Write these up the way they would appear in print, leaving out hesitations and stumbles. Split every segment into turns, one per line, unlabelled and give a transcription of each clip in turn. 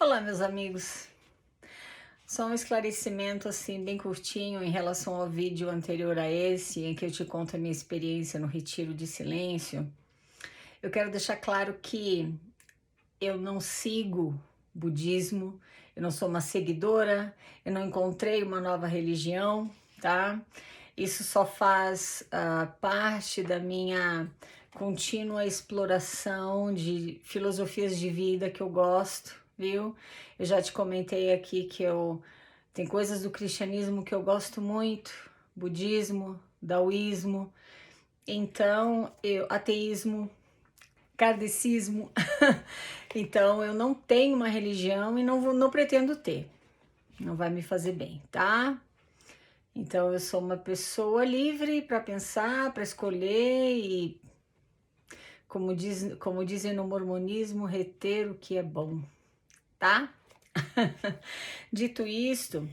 Olá, meus amigos. Só um esclarecimento assim bem curtinho em relação ao vídeo anterior a esse, em que eu te conto a minha experiência no retiro de silêncio. Eu quero deixar claro que eu não sigo budismo, eu não sou uma seguidora, eu não encontrei uma nova religião, tá? Isso só faz parte da minha contínua exploração de filosofias de vida que eu gosto, viu? Eu já te comentei aqui que tem coisas do cristianismo que eu gosto muito, budismo, daoísmo, então ateísmo, kardecismo. Então eu não tenho uma religião e não pretendo ter. Não vai me fazer bem, tá? Então eu sou uma pessoa livre para pensar, para escolher e, como dizem no mormonismo, reter o que é bom, tá? Dito isto,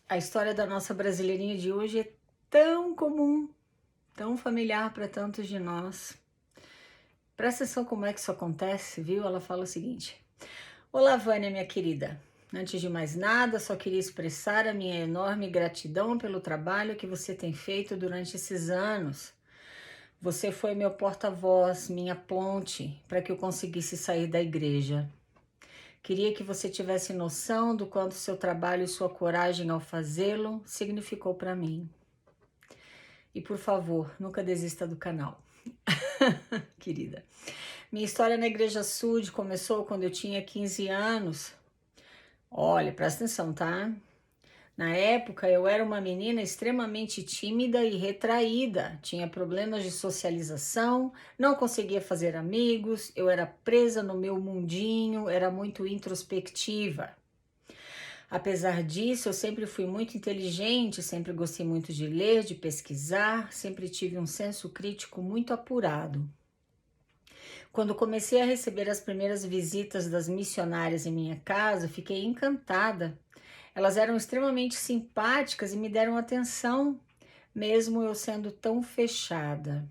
a história da nossa brasileirinha de hoje é tão comum, tão familiar para tantos de nós. Presta atenção como é que isso acontece, viu? Ela fala o seguinte: Olá, Vânia, minha querida. Antes de mais nada, só queria expressar a minha enorme gratidão pelo trabalho que você tem feito durante esses anos. Você foi meu porta-voz, minha ponte, para que eu conseguisse sair da igreja. Queria que você tivesse noção do quanto seu trabalho e sua coragem ao fazê-lo significou para mim. E por favor, nunca desista do canal. Querida. Minha história na Igreja Sud começou quando eu tinha 15 anos. Olha, presta atenção, tá? Na época, eu era uma menina extremamente tímida e retraída. Tinha problemas de socialização, não conseguia fazer amigos, eu era presa no meu mundinho, era muito introspectiva. Apesar disso, eu sempre fui muito inteligente, sempre gostei muito de ler, de pesquisar, sempre tive um senso crítico muito apurado. Quando comecei a receber as primeiras visitas das missionárias em minha casa, fiquei encantada. Elas eram extremamente simpáticas e me deram atenção, mesmo eu sendo tão fechada.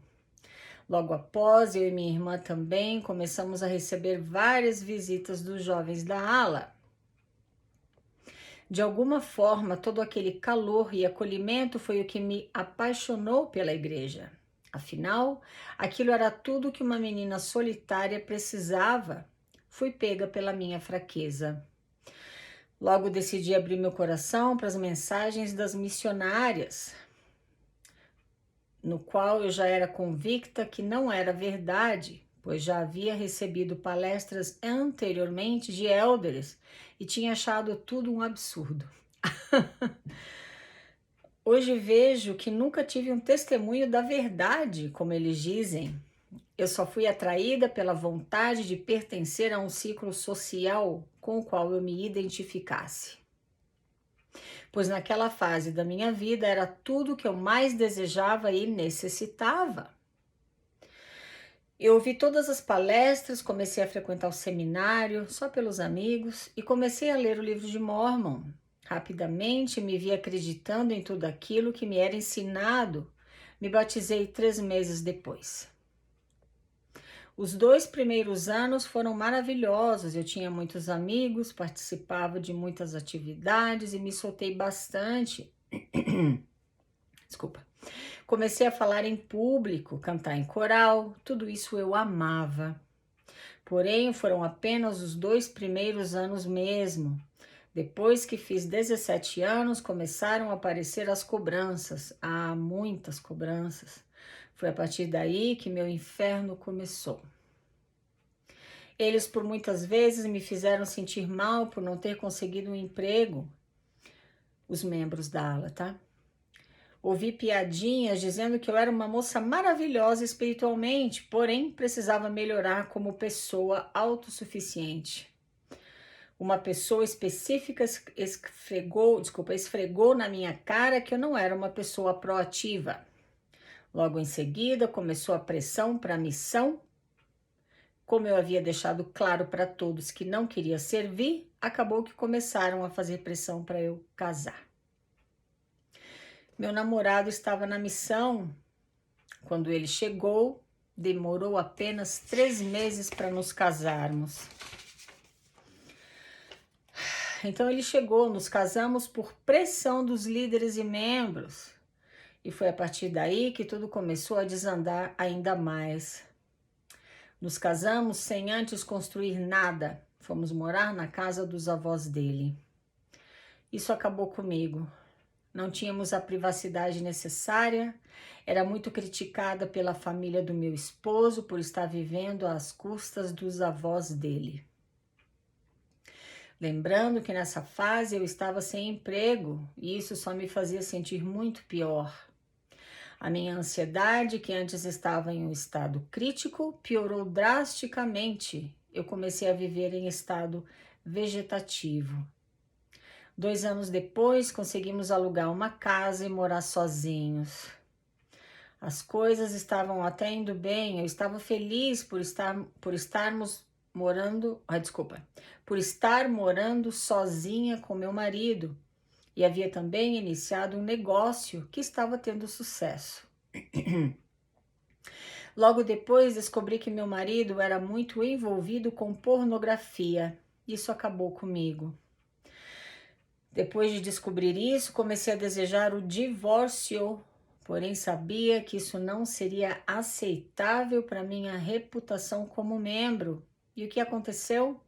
Logo após, eu e minha irmã também começamos a receber várias visitas dos jovens da ala. De alguma forma, todo aquele calor e acolhimento foi o que me apaixonou pela igreja. Afinal, aquilo era tudo que uma menina solitária precisava. Fui pega pela minha fraqueza. Logo decidi abrir meu coração para as mensagens das missionárias, no qual eu já era convicta que não era verdade, pois já havia recebido palestras anteriormente de élderes e tinha achado tudo um absurdo. Hoje vejo que nunca tive um testemunho da verdade, como eles dizem. Eu só fui atraída pela vontade de pertencer a um ciclo social com o qual eu me identificasse. Pois naquela fase da minha vida era tudo o que eu mais desejava e necessitava. Eu ouvi todas as palestras, comecei a frequentar o seminário só pelos amigos e comecei a ler o livro de Mormon. Rapidamente me vi acreditando em tudo aquilo que me era ensinado. Me batizei 3 meses depois. Os 2 primeiros anos foram maravilhosos, eu tinha muitos amigos, participava de muitas atividades e me soltei bastante. Desculpa. Comecei a falar em público, cantar em coral, tudo isso eu amava. Porém, foram apenas os 2 primeiros anos mesmo. Depois que fiz 17 anos, começaram a aparecer as cobranças. Muitas cobranças. Foi a partir daí que meu inferno começou. Eles por muitas vezes me fizeram sentir mal por não ter conseguido um emprego. Os membros da ala, tá? Ouvi piadinhas dizendo que eu era uma moça maravilhosa espiritualmente, porém precisava melhorar como pessoa autossuficiente. Uma pessoa específica esfregou na minha cara que eu não era uma pessoa proativa. Logo em seguida, começou a pressão para a missão. Como eu havia deixado claro para todos que não queria servir, acabou que começaram a fazer pressão para eu casar. Meu namorado estava na missão. Quando ele chegou, demorou apenas 3 meses para nos casarmos. Então ele chegou, nos casamos por pressão dos líderes e membros. E foi a partir daí que tudo começou a desandar ainda mais. Nos casamos sem antes construir nada. Fomos morar na casa dos avós dele. Isso acabou comigo. Não tínhamos a privacidade necessária. Era muito criticada pela família do meu esposo por estar vivendo às custas dos avós dele. Lembrando que nessa fase eu estava sem emprego e isso só me fazia sentir muito pior. A minha ansiedade, que antes estava em um estado crítico, piorou drasticamente. Eu comecei a viver em estado vegetativo. 2 anos depois, conseguimos alugar uma casa e morar sozinhos. As coisas estavam até indo bem, eu estava feliz por estar morando sozinha com meu marido. E havia também iniciado um negócio que estava tendo sucesso. Logo depois, descobri que meu marido era muito envolvido com pornografia. Isso acabou comigo. Depois de descobrir isso, comecei a desejar o divórcio, porém sabia que isso não seria aceitável para minha reputação como membro. E o que aconteceu?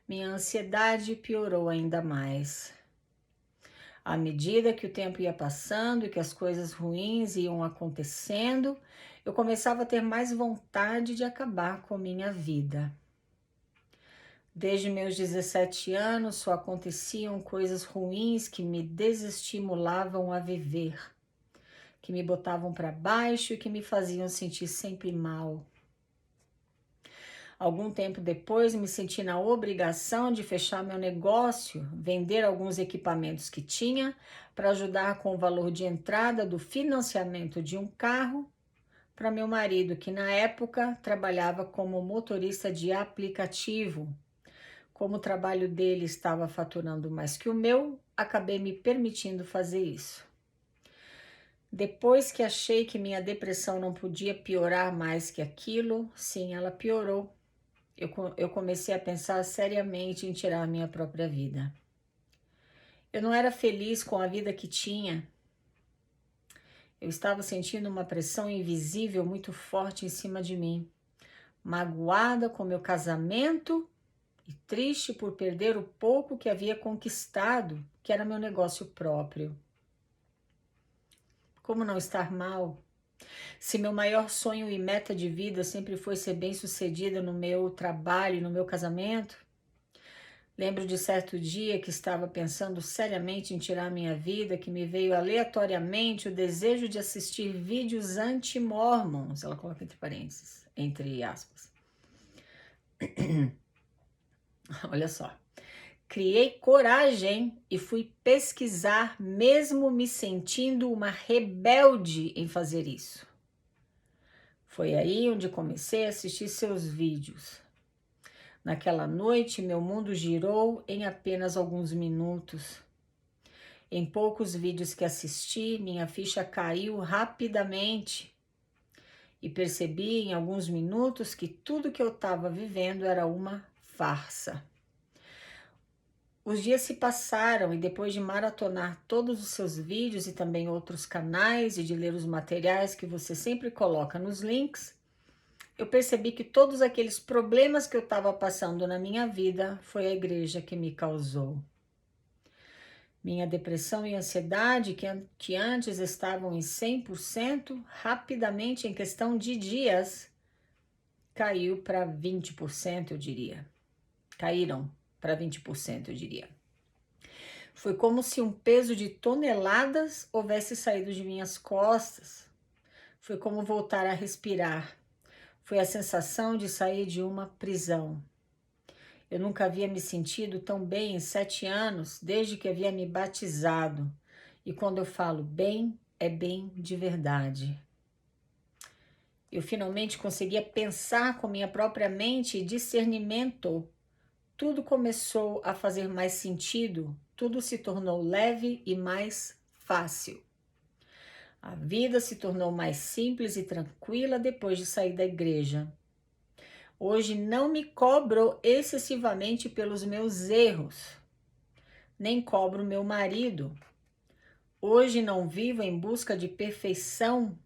Minha ansiedade piorou ainda mais. À medida que o tempo ia passando e que as coisas ruins iam acontecendo, eu começava a ter mais vontade de acabar com minha vida. Desde meus 17 anos só aconteciam coisas ruins que me desestimulavam a viver, que me botavam para baixo e que me faziam sentir sempre mal. Algum tempo depois, me senti na obrigação de fechar meu negócio, vender alguns equipamentos que tinha para ajudar com o valor de entrada do financiamento de um carro para meu marido, que na época trabalhava como motorista de aplicativo. Como o trabalho dele estava faturando mais que o meu, acabei me permitindo fazer isso. Depois que achei que minha depressão não podia piorar mais que aquilo, sim, ela piorou. Eu comecei a pensar seriamente em tirar a minha própria vida. Eu não era feliz com a vida que tinha. Eu estava sentindo uma pressão invisível muito forte em cima de mim, magoada com meu casamento e triste por perder o pouco que havia conquistado, que era meu negócio próprio. Como não estar mal? Se meu maior sonho e meta de vida sempre foi ser bem-sucedida no meu trabalho e no meu casamento, lembro de certo dia que estava pensando seriamente em tirar minha vida, que me veio aleatoriamente o desejo de assistir vídeos anti-mormons, ela coloca entre parênteses, entre aspas. Olha só. Criei coragem e fui pesquisar, mesmo me sentindo uma rebelde em fazer isso. Foi aí onde comecei a assistir seus vídeos. Naquela noite, meu mundo girou em apenas alguns minutos. Em poucos vídeos que assisti, minha ficha caiu rapidamente e percebi em alguns minutos que tudo que eu estava vivendo era uma farsa. Os dias se passaram e depois de maratonar todos os seus vídeos e também outros canais e de ler os materiais que você sempre coloca nos links, eu percebi que todos aqueles problemas que eu estava passando na minha vida foi a igreja que me causou. Minha depressão e ansiedade, que antes estavam em 100%, rapidamente, em questão de dias, caiu para 20%, eu diria. Caíram para 20%, eu diria. Foi como se um peso de toneladas houvesse saído de minhas costas. Foi como voltar a respirar. Foi a sensação de sair de uma prisão. Eu nunca havia me sentido tão bem em 7 anos, desde que havia me batizado. E quando eu falo bem, é bem de verdade. Eu finalmente conseguia pensar com minha própria mente e discernimento. Tudo começou a fazer mais sentido, tudo se tornou leve e mais fácil. A vida se tornou mais simples e tranquila depois de sair da igreja. Hoje não me cobro excessivamente pelos meus erros. nem cobro meu marido. Hoje não vivo em busca de perfeição,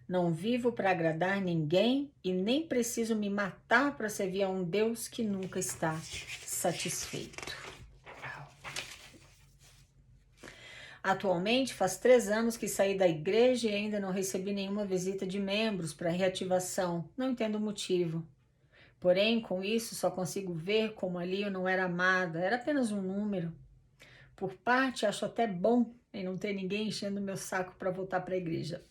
não vivo para agradar ninguém e nem preciso me matar para servir a um Deus que nunca está satisfeito. Atualmente, faz 3 anos que saí da igreja e ainda não recebi nenhuma visita de membros para reativação. Não entendo o motivo. Porém, com isso, só consigo ver como ali eu não era amada, era apenas um número. Por parte, acho até bom em não ter ninguém enchendo meu saco para voltar para a igreja.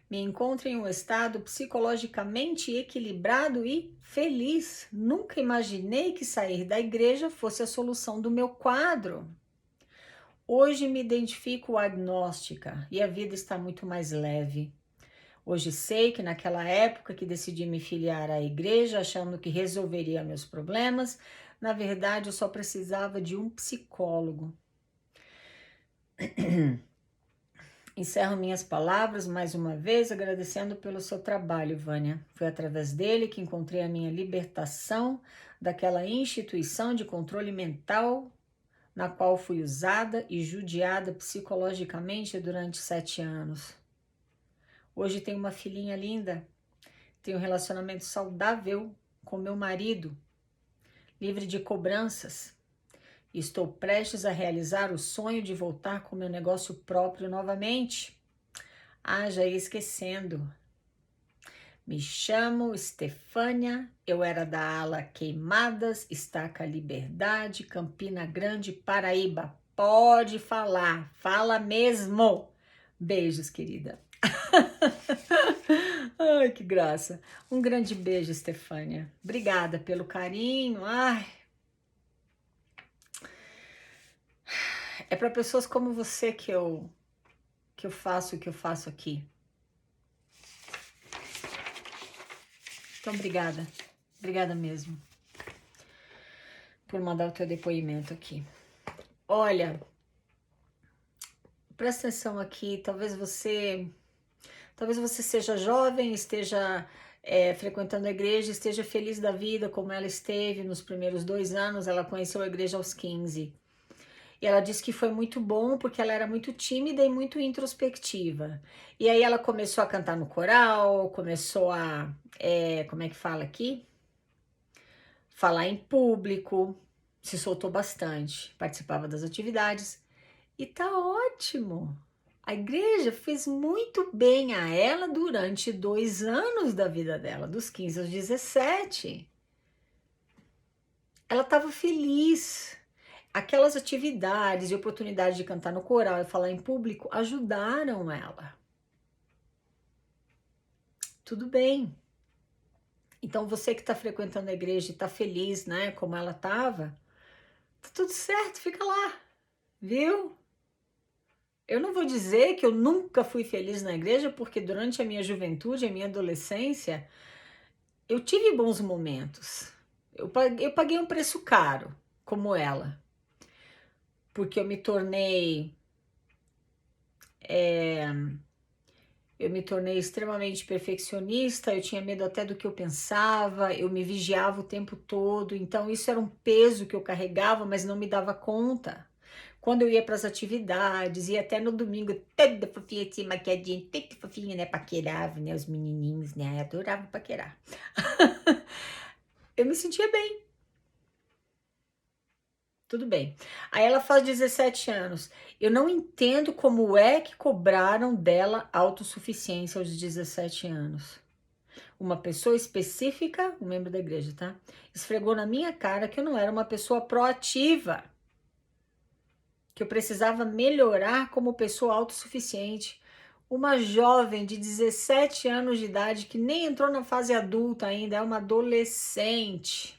Me encontro em um estado psicologicamente equilibrado e feliz. Nunca imaginei que sair da igreja fosse a solução do meu quadro. Hoje me identifico agnóstica e a vida está muito mais leve. Hoje sei que naquela época que decidi me filiar à igreja, achando que resolveria meus problemas, na verdade eu só precisava de um psicólogo. Encerro minhas palavras mais uma vez agradecendo pelo seu trabalho, Vânia. Foi através dele que encontrei a minha libertação daquela instituição de controle mental na qual fui usada e judiada psicologicamente durante 7 anos. Hoje tenho uma filhinha linda, tenho um relacionamento saudável com meu marido, livre de cobranças. E estou prestes a realizar o sonho de voltar com meu negócio próprio novamente. Já ia esquecendo. Me chamo Estefânia, eu era da ala Queimadas, Estaca Liberdade, Campina Grande, Paraíba. Pode falar, fala mesmo. Beijos, querida. Ai, que graça. Um grande beijo, Estefânia. Obrigada pelo carinho. Ai. É para pessoas como você que eu faço o que eu faço aqui. Então, obrigada. Obrigada mesmo por mandar o teu depoimento aqui. Olha, presta atenção aqui. Talvez você seja jovem, esteja frequentando a igreja, esteja feliz da vida como ela esteve nos primeiros 2 anos. Ela conheceu a igreja aos 15. E ela disse que foi muito bom porque ela era muito tímida e muito introspectiva. E aí ela começou a cantar no coral, começou a, como é que fala aqui? Falar em público, se soltou bastante, participava das atividades. E tá ótimo. A igreja fez muito bem a ela durante 2 anos da vida dela, dos 15 aos 17. Ela estava feliz. Aquelas atividades e oportunidade de cantar no coral e falar em público ajudaram ela. Tudo bem. Então você que está frequentando a igreja e está feliz, né, como ela estava, tá tudo certo, fica lá, viu? Eu não vou dizer que eu nunca fui feliz na igreja, porque durante a minha juventude, a minha adolescência, eu tive bons momentos. Eu paguei um preço caro, como ela. Porque eu me tornei extremamente perfeccionista, eu tinha medo até do que eu pensava, eu me vigiava o tempo todo, então isso era um peso que eu carregava, mas não me dava conta. Quando eu ia para as atividades, ia até no domingo, toda fofinha, assim, maquiadinha, toda fofinha, né, paquerava, né, os menininhos, né, adorava paquerar. Eu me sentia bem. Tudo bem. Aí ela faz 17 anos. Eu não entendo como é que cobraram dela autossuficiência aos 17 anos. Uma pessoa específica, um membro da igreja, tá? Esfregou na minha cara que eu não era uma pessoa proativa. Que eu precisava melhorar como pessoa autossuficiente. Uma jovem de 17 anos de idade que nem entrou na fase adulta ainda, é uma adolescente.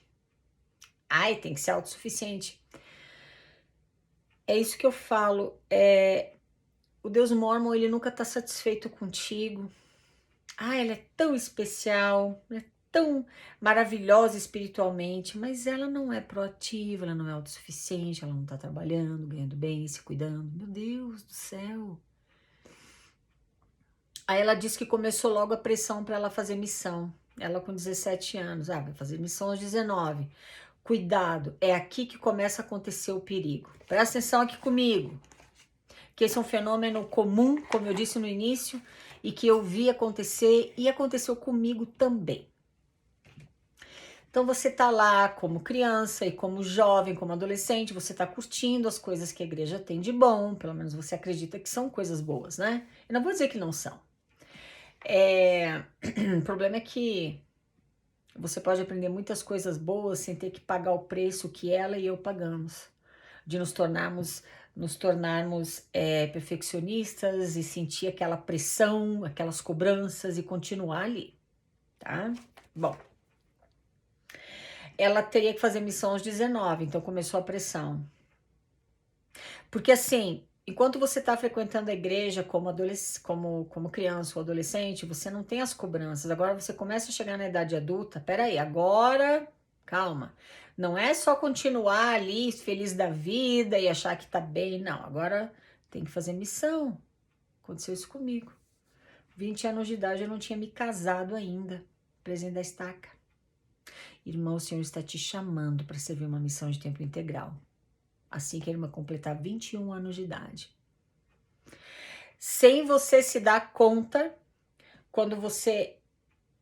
Ai, tem que ser autossuficiente. É isso que eu falo, o Deus Mormon, ele nunca tá satisfeito contigo. Ela é tão especial, é tão maravilhosa espiritualmente, mas ela não é proativa, ela não é autossuficiente, ela não tá trabalhando, ganhando bem, se cuidando. Meu Deus do céu. Aí ela disse que começou logo a pressão para ela fazer missão. Ela com 17 anos, vai fazer missão aos 19. Cuidado, é aqui que começa a acontecer o perigo. Presta atenção aqui comigo, que esse é um fenômeno comum, como eu disse no início, e que eu vi acontecer e aconteceu comigo também. Então você tá lá como criança e como jovem, como adolescente, você tá curtindo as coisas que a igreja tem de bom, pelo menos você acredita que são coisas boas, né? Eu não vou dizer que não são. O problema é que você pode aprender muitas coisas boas sem ter que pagar o preço que ela e eu pagamos, de nos tornarmos perfeccionistas e sentir aquela pressão, aquelas cobranças e continuar ali, tá? Bom, ela teria que fazer missão aos 19, então começou a pressão. Porque assim, enquanto você está frequentando a igreja como criança ou adolescente, você não tem as cobranças. Agora você começa a chegar na idade adulta, peraí, agora, calma. Não é só continuar ali feliz da vida e achar que tá bem, não. Agora tem que fazer missão. Aconteceu isso comigo. 20 anos de idade eu não tinha me casado ainda. Presente da estaca. Irmão, o Senhor está te chamando para servir uma missão de tempo integral. Assim que a irmã completar 21 anos de idade. Sem você se dar conta, quando você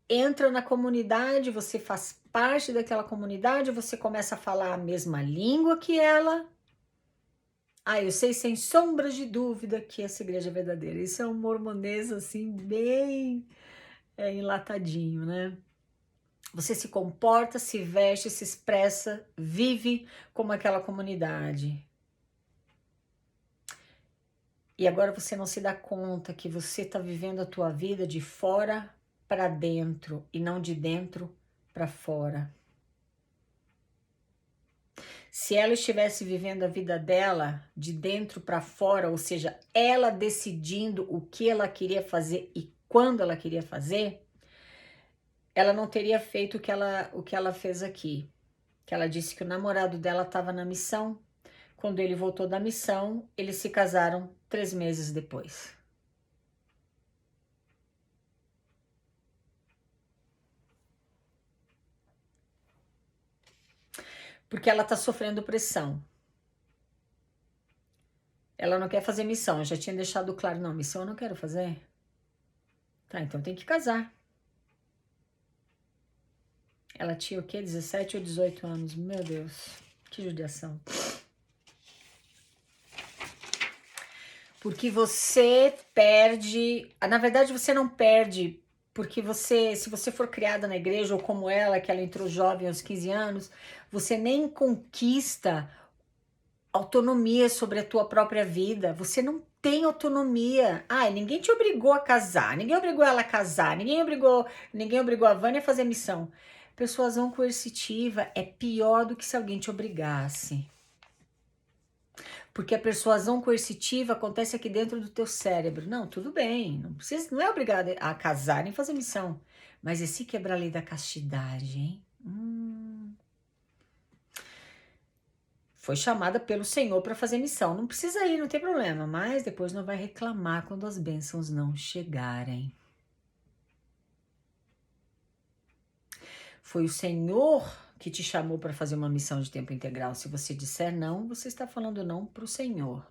entra na comunidade, você faz parte daquela comunidade, você começa a falar a mesma língua que ela. Eu sei sem sombras de dúvida que essa igreja é verdadeira. Isso é um mormonês assim, bem enlatadinho, né? Você se comporta, se veste, se expressa, vive como aquela comunidade. E agora você não se dá conta que você está vivendo a tua vida de fora para dentro e não de dentro para fora. Se ela estivesse vivendo a vida dela de dentro para fora, ou seja, ela decidindo o que ela queria fazer e quando ela queria fazer, ela não teria feito o que ela fez aqui. Que ela disse que o namorado dela estava na missão. Quando ele voltou da missão, eles se casaram 3 meses depois. Porque ela tá sofrendo pressão. Ela não quer fazer missão. Eu já tinha deixado claro, não, missão eu não quero fazer. Tá, então tem que casar. Ela tinha o quê? 17 ou 18 anos. Meu Deus, que judiação. Porque você perde... Na verdade, você não perde, porque se você for criada na igreja, ou como ela, que ela entrou jovem aos 15 anos, você nem conquista autonomia sobre a tua própria vida. Você não tem autonomia. Ninguém te obrigou a casar, ninguém obrigou ela a casar, ninguém obrigou a Vânia a fazer missão. Persuasão coercitiva é pior do que se alguém te obrigasse. Porque a persuasão coercitiva acontece aqui dentro do teu cérebro. Não, tudo bem, não é obrigado a casar nem fazer missão. Mas esse quebra a lei da castidade, hein? Foi chamada pelo Senhor para fazer missão. Não precisa ir, não tem problema. Mas depois não vai reclamar quando as bênçãos não chegarem. Foi o Senhor que te chamou para fazer uma missão de tempo integral. Se você disser não, você está falando não para o Senhor.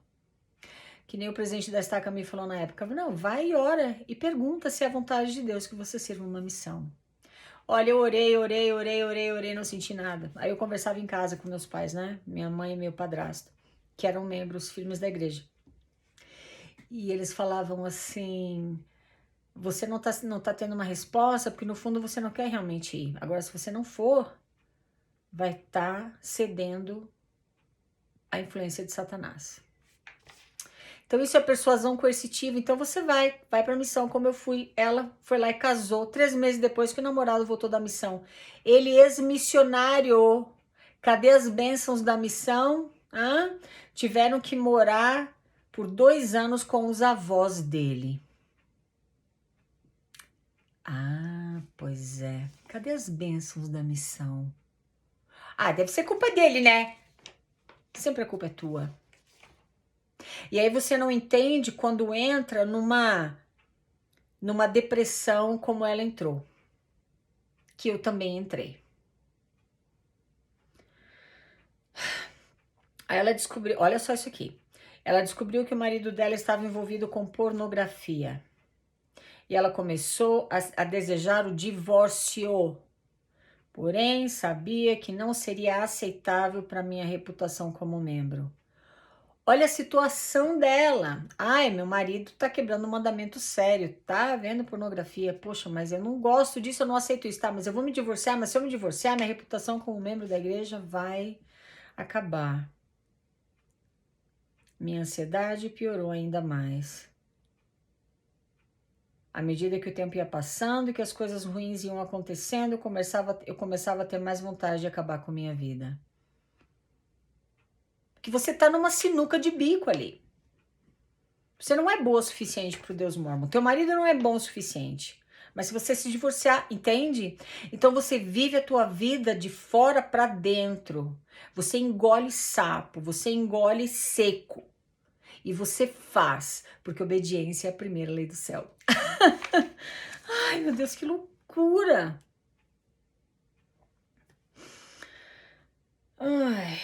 Que nem o presidente da estaca me falou na época. Não, vai e ora e pergunta se é a vontade de Deus que você sirva uma missão. Olha, eu orei, não senti nada. Aí eu conversava em casa com meus pais, né? Minha mãe e meu padrasto, que eram membros firmes da igreja. E eles falavam assim, você não tá tendo uma resposta, porque no fundo você não quer realmente ir. Agora, se você não for, vai estar cedendo à influência de Satanás. Então isso é persuasão coercitiva. Então você vai para a missão, como eu fui. Ela foi lá e casou 3 meses depois que o namorado voltou da missão. Ele ex-missionário. Cadê as bênçãos da missão? Tiveram que morar por 2 anos com os avós dele. Pois é. Cadê as bênçãos da missão? Deve ser culpa dele, né? Sempre a culpa é tua. E aí você não entende quando entra numa depressão como ela entrou. que eu também entrei. Aí ela descobriu, olha só isso aqui. Ela descobriu que o marido dela estava envolvido com pornografia. E ela começou a desejar o divórcio. Porém, sabia que não seria aceitável para minha reputação como membro. Olha a situação dela. Ai, meu marido tá quebrando um mandamento sério, tá vendo pornografia. Poxa, mas eu não gosto disso, eu não aceito isso. Tá, mas eu vou me divorciar, mas se eu me divorciar, minha reputação como membro da igreja vai acabar. Minha ansiedade piorou ainda mais. À medida que o tempo ia passando e que as coisas ruins iam acontecendo, eu começava a ter mais vontade de acabar com a minha vida. Porque você tá numa sinuca de bico ali. Você não é boa o suficiente pro Deus mormon. Teu marido não é bom o suficiente. Mas se você se divorciar, entende? Então você vive a tua vida de fora para dentro. Você engole sapo, você engole seco. E você faz, porque obediência é a primeira lei do céu. Ai, meu Deus, que loucura! Ai,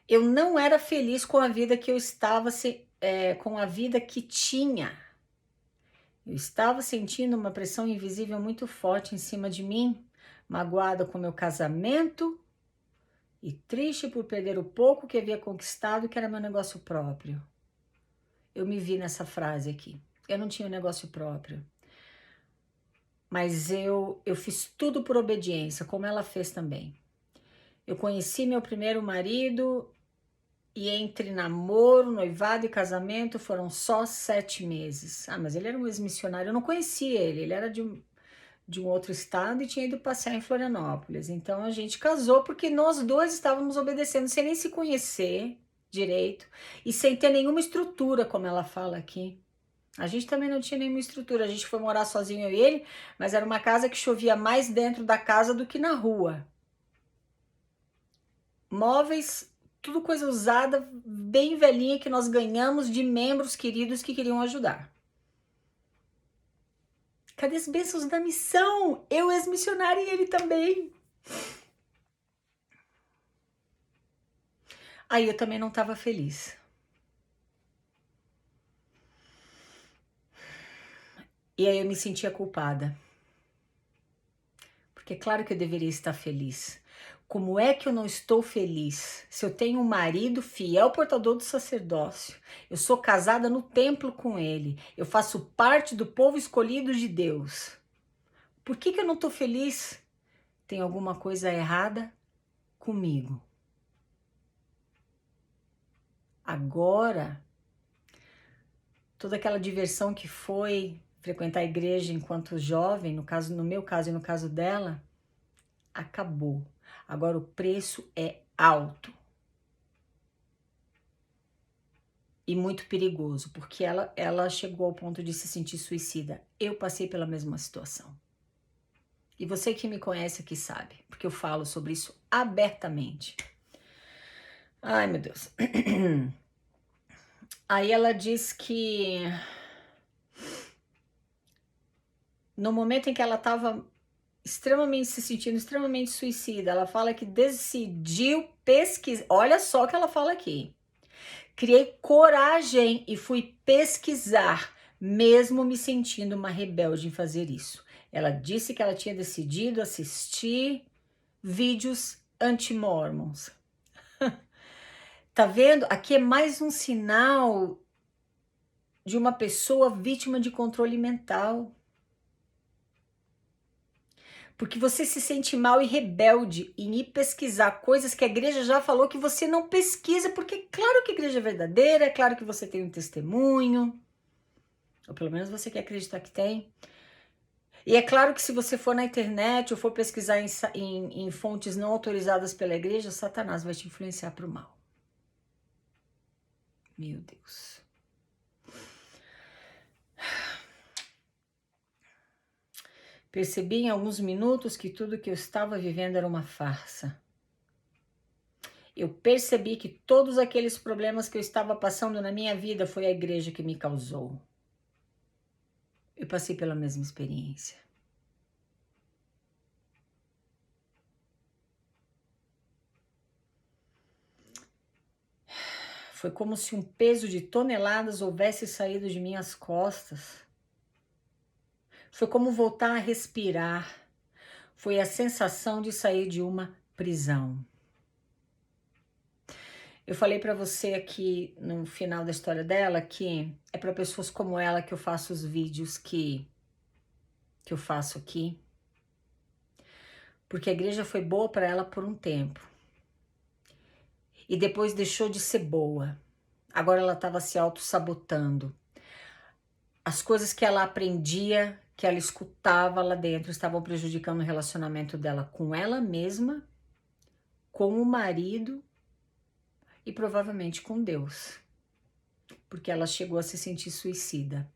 eu não era feliz com a vida que eu estava, com a vida que tinha. Eu estava sentindo uma pressão invisível muito forte em cima de mim, magoada com meu casamento e triste por perder o pouco que havia conquistado, que era meu negócio próprio. Eu me vi nessa frase aqui. Eu não tinha um negócio próprio. Mas eu fiz tudo por obediência, como ela fez também. Eu conheci meu primeiro marido e entre namoro, noivado e casamento foram só 7 meses. Ah, mas ele era um ex-missionário, eu não conhecia ele, ele era de um outro estado e tinha ido passear em Florianópolis. Então a gente casou porque nós dois estávamos obedecendo sem nem se conhecer direito e sem ter nenhuma estrutura, como ela fala aqui. A gente também não tinha nenhuma estrutura, a gente foi morar sozinho eu e ele, mas era uma casa que chovia mais dentro da casa do que na rua. Móveis, tudo coisa usada, bem velhinha que nós ganhamos de membros queridos que queriam ajudar. Cadê as bênçãos da missão? Eu ex-missionária e ele também. Aí eu também não estava feliz. E aí eu me sentia culpada. Porque é claro que eu deveria estar feliz. Como é que eu não estou feliz se eu tenho um marido fiel portador do sacerdócio? Eu sou casada no templo com ele. Eu faço parte do povo escolhido de Deus. Por que eu não estou feliz? Tem alguma coisa errada comigo. Agora, toda aquela diversão que foi frequentar a igreja enquanto jovem, no meu caso e no caso dela, acabou. Agora o preço é alto. E muito perigoso, porque ela chegou ao ponto de se sentir suicida. Eu passei pela mesma situação. E você que me conhece aqui sabe, porque eu falo sobre isso abertamente. Ai, meu Deus. Aí ela diz que no momento em que ela estava se sentindo extremamente suicida, ela fala que decidiu pesquisar. Olha só o que ela fala aqui. Criei coragem e fui pesquisar, mesmo me sentindo uma rebelde em fazer isso. Ela disse que ela tinha decidido assistir vídeos anti-mormons. Tá vendo? Aqui é mais um sinal de uma pessoa vítima de controle mental. Porque você se sente mal e rebelde em ir pesquisar coisas que a igreja já falou que você não pesquisa, porque é claro que a igreja é verdadeira, é claro que você tem um testemunho, ou pelo menos você quer acreditar que tem. E é claro que se você for na internet ou for pesquisar em fontes não autorizadas pela igreja, Satanás vai te influenciar para o mal. Meu Deus. Percebi em alguns minutos que tudo que eu estava vivendo era uma farsa. Eu percebi que todos aqueles problemas que eu estava passando na minha vida foi a igreja que me causou. Eu passei pela mesma experiência. Foi como se um peso de toneladas houvesse saído de minhas costas. Foi como voltar a respirar. Foi a sensação de sair de uma prisão. Eu falei para você aqui no final da história dela que é para pessoas como ela que eu faço os vídeos que eu faço aqui. Porque a igreja foi boa para ela por um tempo. E depois deixou de ser boa. Agora ela estava se auto-sabotando. As coisas que ela aprendia, que ela escutava lá dentro, estavam prejudicando o relacionamento dela com ela mesma, com o marido e provavelmente com Deus. Porque ela chegou a se sentir suicida.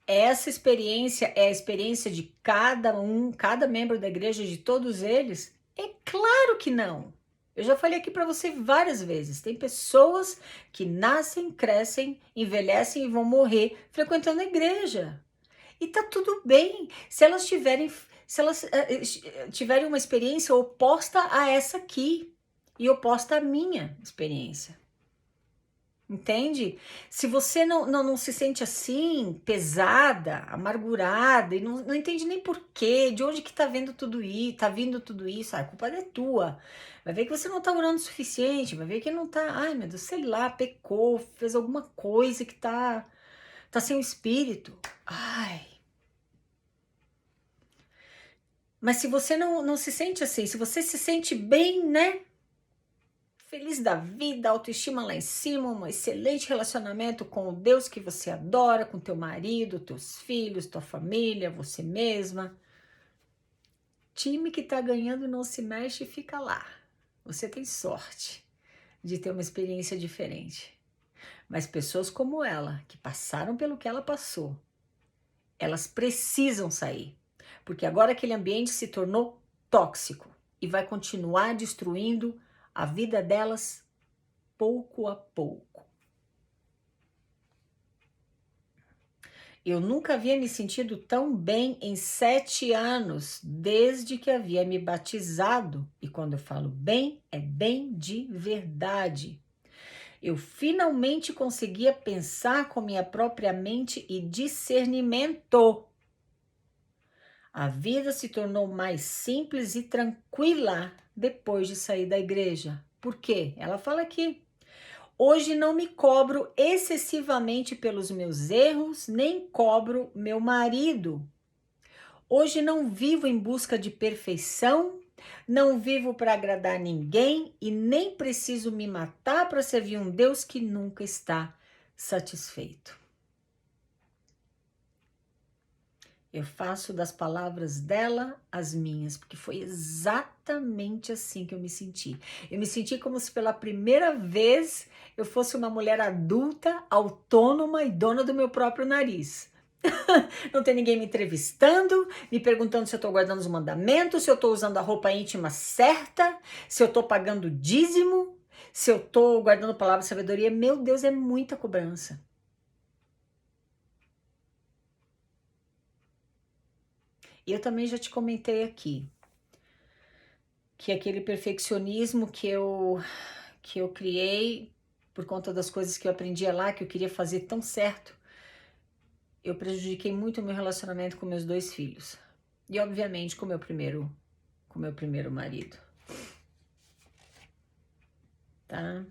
Essa experiência é a experiência de cada membro da igreja, de todos eles? É claro que não. Eu já falei aqui para você várias vezes. Tem pessoas que nascem, crescem, envelhecem e vão morrer frequentando a igreja. E tá tudo bem se elas tiverem uma experiência oposta a essa aqui e oposta à minha experiência. Entende? Se você não se sente assim, pesada, amargurada, e não entende nem porquê, de onde que tá vindo tudo isso, a culpa é tua. Vai ver que você não tá orando o suficiente, vai ver que não tá, ai meu Deus, sei lá, pecou, fez alguma coisa que tá sem o espírito. Ai. Mas se você não se sente assim, se você se sente bem, né? Feliz da vida, autoestima lá em cima, um excelente relacionamento com o Deus que você adora, com teu marido, teus filhos, tua família, você mesma. Time que tá ganhando não se mexe e fica lá. Você tem sorte de ter uma experiência diferente. Mas pessoas como ela, que passaram pelo que ela passou, elas precisam sair. Porque agora aquele ambiente se tornou tóxico e vai continuar destruindo a vida delas pouco a pouco. Eu nunca havia me sentido tão bem em 7 anos, desde que havia me batizado. E quando eu falo bem, é bem de verdade. Eu finalmente conseguia pensar com minha própria mente e discernimento. A vida se tornou mais simples e tranquila depois de sair da igreja. Por quê? Ela fala aqui. Hoje não me cobro excessivamente pelos meus erros, nem cobro meu marido. Hoje não vivo em busca de perfeição, não vivo para agradar ninguém e nem preciso me matar para servir um Deus que nunca está satisfeito. Eu faço das palavras dela as minhas, porque foi exatamente assim que eu me senti. Eu me senti como se pela primeira vez eu fosse uma mulher adulta, autônoma e dona do meu próprio nariz. Não tem ninguém me entrevistando, me perguntando se eu estou guardando os mandamentos, se eu estou usando a roupa íntima certa, se eu estou pagando dízimo, se eu estou guardando a palavra de sabedoria. Meu Deus, é muita cobrança. Eu também já te comentei aqui que aquele perfeccionismo que eu criei por conta das coisas que eu aprendia lá, que eu queria fazer tão certo, eu prejudiquei muito o meu relacionamento com meus 2 filhos. E obviamente com o meu primeiro marido. Tá?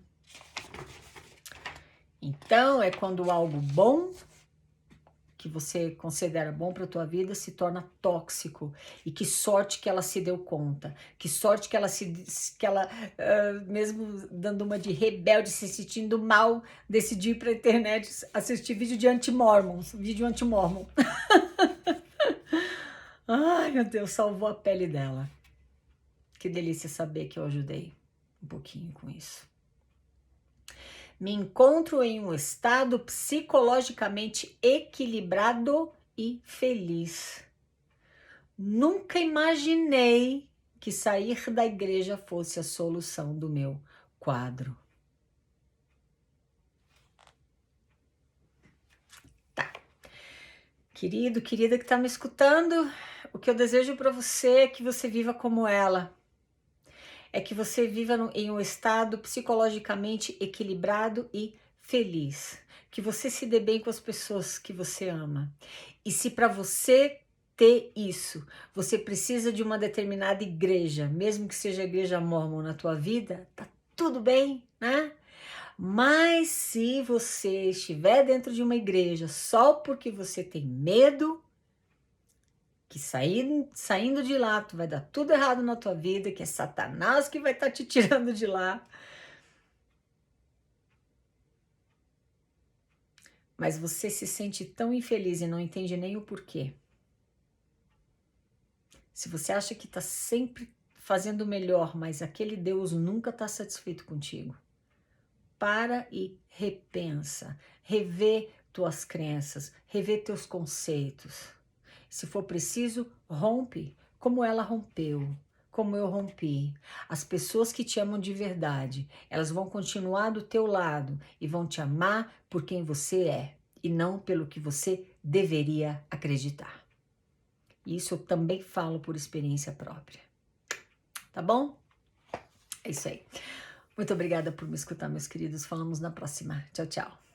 Então, é quando algo bom que você considera bom para a tua vida se torna tóxico. E que sorte que ela se deu conta. Que sorte que ela mesmo dando uma de rebelde, se sentindo mal, decidiu ir para a internet assistir vídeo de anti-mormon. Ai, meu Deus, salvou a pele dela. Que delícia saber que eu ajudei um pouquinho com isso. Me encontro em um estado psicologicamente equilibrado e feliz. Nunca imaginei que sair da igreja fosse a solução do meu quadro. Tá. Querido, querida que está me escutando, o que eu desejo para você é que você viva como ela. É que você viva em um estado psicologicamente equilibrado e feliz. Que você se dê bem com as pessoas que você ama. E se para você ter isso, você precisa de uma determinada igreja, mesmo que seja a igreja mórmon na tua vida, tá tudo bem, né? Mas se você estiver dentro de uma igreja só porque você tem medo, que saindo de lá, tu vai dar tudo errado na tua vida, que é Satanás que vai estar te tirando de lá. Mas você se sente tão infeliz e não entende nem o porquê. Se você acha que está sempre fazendo o melhor, mas aquele Deus nunca está satisfeito contigo, para e repensa, revê tuas crenças, revê teus conceitos. Se for preciso, rompe, como ela rompeu, como eu rompi. As pessoas que te amam de verdade, elas vão continuar do teu lado e vão te amar por quem você é e não pelo que você deveria acreditar. Isso eu também falo por experiência própria. Tá bom? É isso aí. Muito obrigada por me escutar, meus queridos. Falamos na próxima. Tchau, tchau.